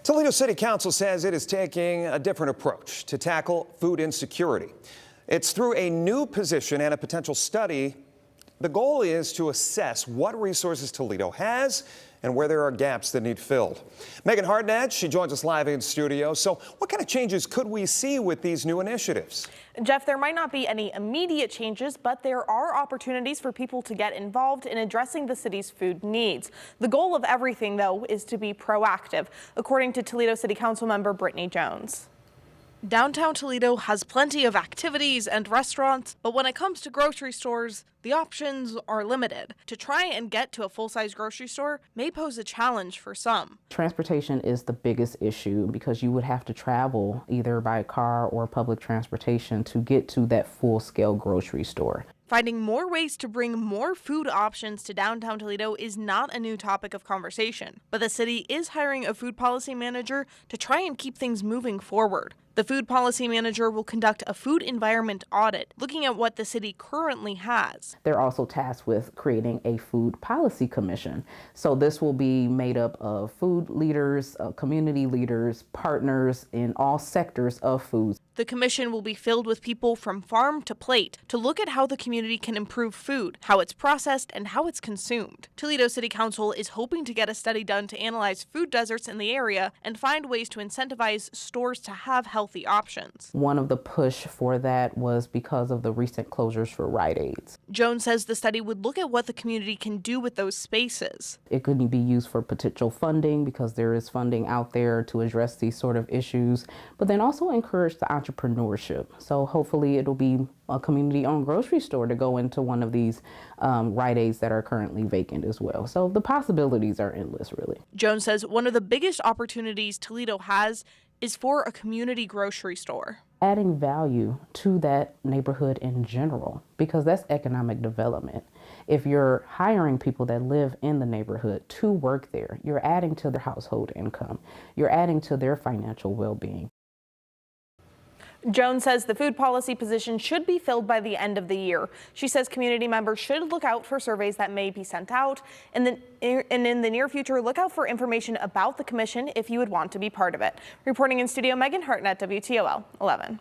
Toledo City Council says it is taking a different approach to tackle food insecurity. It's through a new position and a potential study. The goal is to assess what resources Toledo has and where there are gaps that need filled. Megan Hartnett, she joins us live in studio. So what kind of changes could we see with these new initiatives? Jeff, there might not be any immediate changes, but there are opportunities for people to get involved in addressing the city's food needs. The goal of everything, though, is to be proactive, according to Toledo City Council member Brittany Jones. Downtown Toledo has plenty of activities and restaurants, but when it comes to grocery stores, the options are limited. To try and get to a full-size grocery store may pose a challenge for some. Transportation is the biggest issue because you would have to travel either by car or public transportation to get to that full-scale grocery store. Finding more ways to bring more food options to downtown Toledo is not a new topic of conversation, but the city is hiring a food policy manager to try and keep things moving forward. The food policy manager will conduct a food environment audit, looking at what the city currently has. They're also tasked with creating a food policy commission. So this will be made up of food leaders, community leaders, partners in all sectors of foods. The commission will be filled with people from farm to plate to look at how the community can improve food, how it's processed, and how it's consumed. Toledo City Council is hoping to get a study done to analyze food deserts in the area and find ways to incentivize stores to have healthy options. One of the push for that was because of the recent closures for Rite Aids. Jones says the study would look at what the community can do with those spaces. It could be used for potential funding because there is funding out there to address these sort of issues, but then also encourage the entrepreneurship. So hopefully it'll be a community-owned grocery store to go into one of these Rite Aids that are currently vacant as well. So the possibilities are endless, really. Jones says one of the biggest opportunities Toledo has is for a community grocery store. Adding value to that neighborhood in general, because that's economic development. If you're hiring people that live in the neighborhood to work there, you're adding to their household income. You're adding to their financial well-being. Jones says the food policy position should be filled by the end of the year. She says community members should look out for surveys that may be sent out, and in the near future, look out for information about the commission if you would want to be part of it. Reporting in studio, Megan Hartnett, WTOL 11.